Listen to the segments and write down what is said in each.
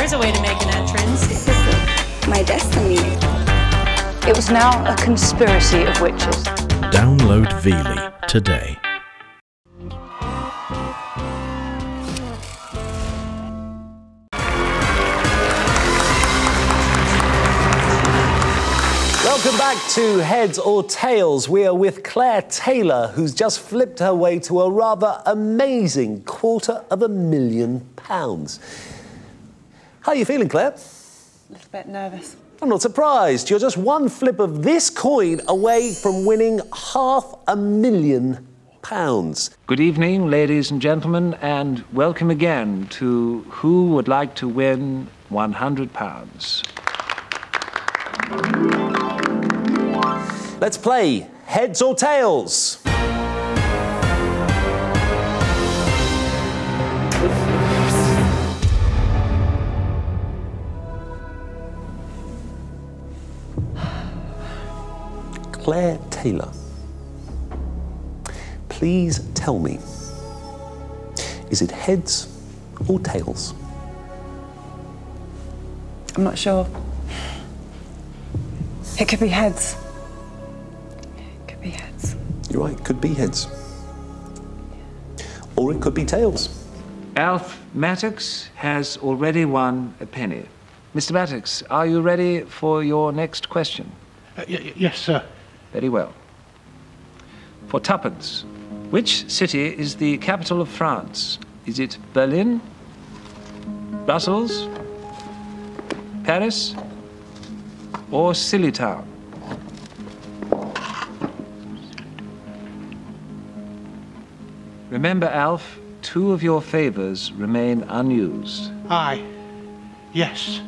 There's a way to make an entrance. This is my destiny. It was now a conspiracy of witches. Download Veely today. Welcome back to Heads or Tails. We are with Claire Taylor, who's just flipped her way to a rather amazing £250,000. How are you feeling, Claire? A little bit nervous. I'm not surprised. You're just one flip of this coin away from winning £500,000. Good evening, ladies and gentlemen, and welcome again to Who Would Like to Win £100? Let's play Heads or Tails. Claire Taylor, please tell me, is it heads or tails? I'm not sure. It could be heads. It could be heads. You're right, it could be heads. Or it could be tails. Alf Mattox has already won a penny. Mr. Mattox, are you ready for your next question? Yes, sir. Very well. For tuppence, which city is the capital of France? Is it Berlin, Brussels, Paris, or Silly Town? Remember, Alf, 2 of your favors remain unused. Aye. Yes.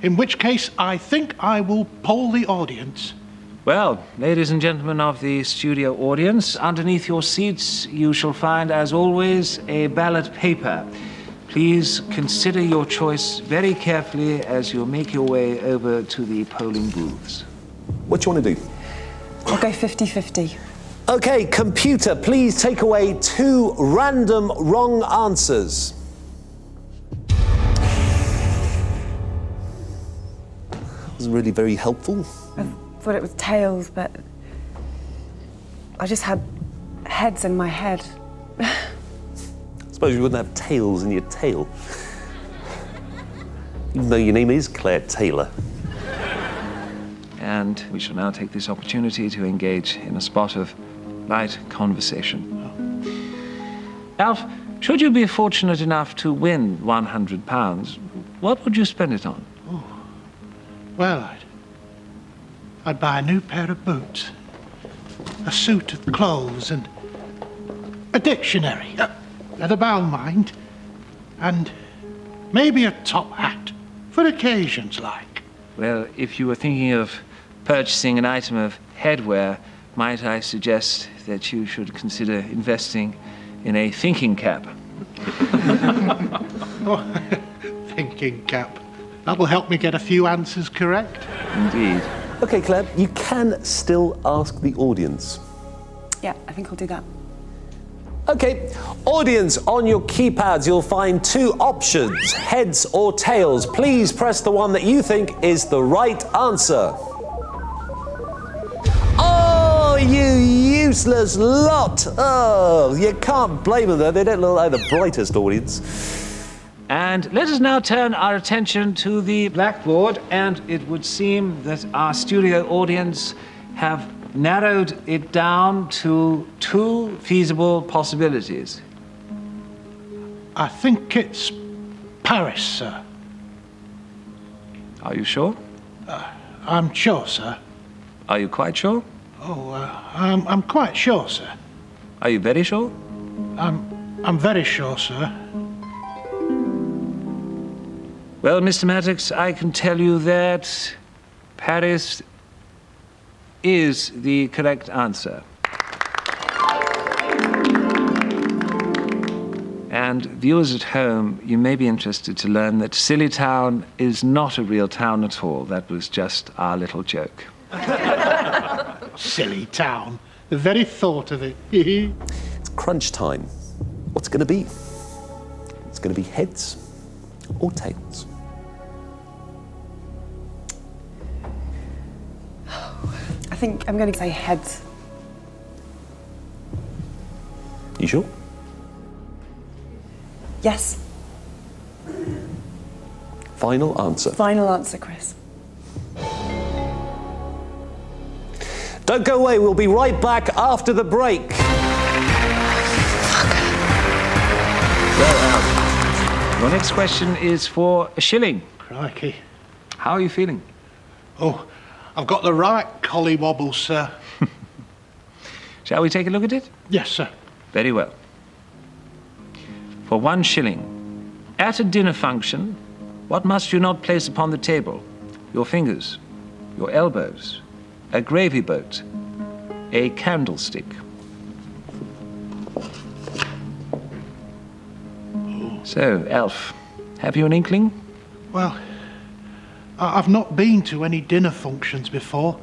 In which case, I think I will poll the audience. Well, ladies and gentlemen of the studio audience, underneath your seats you shall find, as always, a ballot paper. Please consider your choice very carefully as you make your way over to the polling booths. What do you want to do? I'll go 50-50. OK, computer, please take away 2 random wrong answers. That was really very helpful. I thought it was tails, but I just had heads in my head. I suppose you wouldn't have tails in your tail. Even though your name is Claire Taylor. And we shall now take this opportunity to engage in a spot of light conversation. Alf, should you be fortunate enough to win £100, what would you spend it on? Oh. Well, I'd buy a new pair of boots, a suit of clothes, and a dictionary, leather-bound mind, and maybe a top hat for occasions like. Well, if you were thinking of purchasing an item of headwear, might I suggest that you should consider investing in a thinking cap? Oh, thinking cap. That'll help me get a few answers correct. Indeed. OK, Claire, you can still ask the audience. Yeah, I think I'll do that. OK, audience, on your keypads you'll find 2 options, heads or tails. Please press the one that you think is the right answer. Oh, you useless lot! Oh, you can't blame them though, they don't look like the brightest audience. And let us now turn our attention to the blackboard, and it would seem that our studio audience have narrowed it down to 2 feasible possibilities. I think it's Paris, sir. Are you sure? I'm sure, sir. Are you quite sure? Oh, I'm quite sure, sir. Are you very sure? I'm very sure, sir. Well, Mr. Mattox, I can tell you that Paris is the correct answer. And viewers at home, you may be interested to learn that Silly Town is not a real town at all. That was just our little joke. Silly Town. The very thought of it. It's crunch time. What's it going to be? It's going to be heads or tails? I think I'm going to say heads. You sure? Yes. Final answer. Final answer, Chris. Don't go away, we'll be right back after the break. Well, your next question is for a shilling. Crikey. How are you feeling? Oh, I've got the right collie wobble, sir. Shall we take a look at it? Yes, sir. Very well. For 1 shilling, at a dinner function, what must you not place upon the table? Your fingers, your elbows, a gravy boat, a candlestick. So, Alf, have you an inkling? Well, I've not been to any dinner functions before,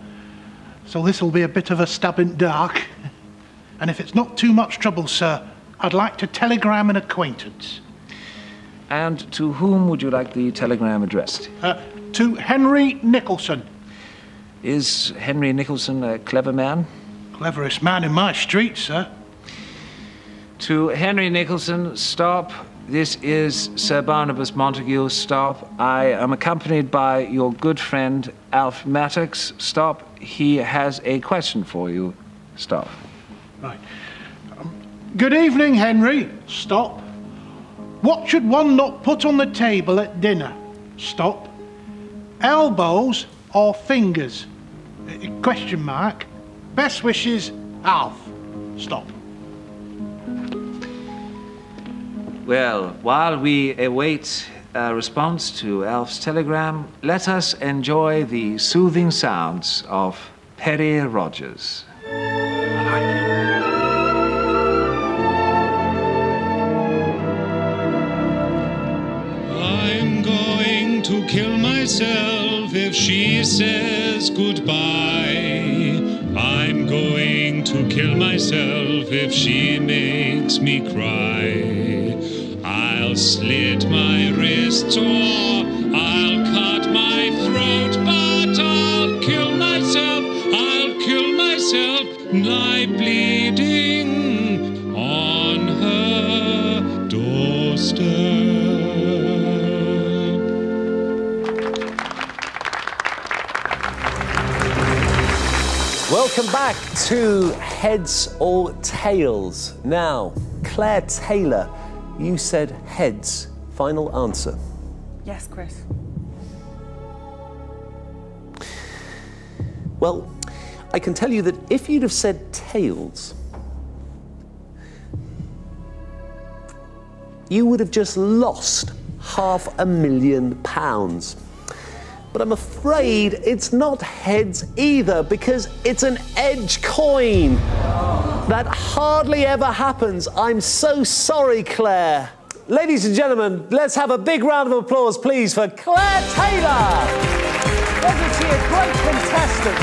so this will be a bit of a stab in dark. And if it's not too much trouble, sir, I'd like to telegram an acquaintance. And to whom would you like the telegram addressed? To Henry Nicholson. Is Henry Nicholson a clever man? Cleverest man in my street, sir. To Henry Nicholson, stop. This is Sir Barnabas Montague, stop. I am accompanied by your good friend Alf Mattox, stop. He has a question for you, stop. Right. Good evening, Henry. Stop. What should one not put on the table at dinner? Stop. Elbows or fingers? Question mark. Best wishes, Alf. Stop. Well, while we await a response to Alf's telegram, let us enjoy the soothing sounds of Perry Rogers. I'm going to kill myself if she says goodbye. I'm going to kill myself if she makes me cry. I'll slit my wrists or I'll cut my throat, but I'll kill myself, lie bleeding on her doorstep. Welcome back to Heads or Tails. Now, Claire Taylor, you said heads. Final answer. Yes, Chris. Well, I can tell you that if you'd have said tails, you would have just lost £500,000. But I'm afraid it's not heads either, because it's an edge coin. That hardly ever happens. I'm so sorry, Claire. Ladies and gentlemen, let's have a big round of applause, please, for Claire Taylor. Wasn't she a great contestant?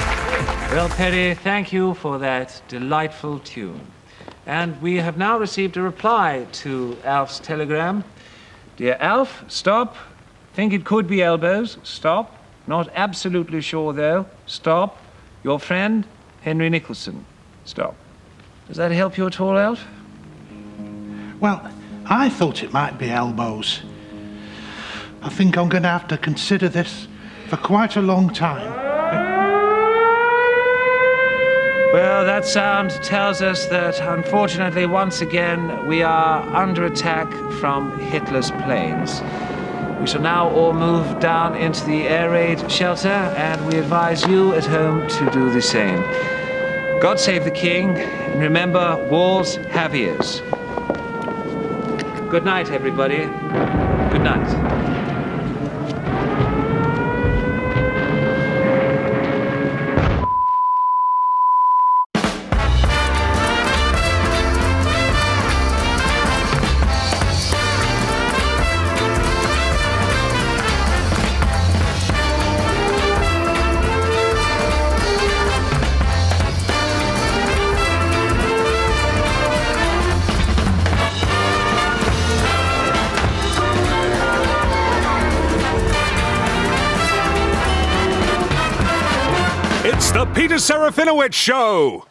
Well, Perry, thank you for that delightful tune. And we have now received a reply to Alf's telegram. Dear Alf, stop. Think it could be elbows. Stop. Not absolutely sure, though. Stop. Your friend, Henry Nicholson. Stop. Does that help you at all, Alf? Well, I thought it might be elbows. I think I'm going to have to consider this for quite a long time. Well, that sound tells us that, unfortunately, once again, we are under attack from Hitler's planes. We shall now all move down into the air raid shelter, and we advise you at home to do the same. God save the King, and remember, walls have ears. Good night, everybody. Good night. It's the Peter Serafinowicz Show!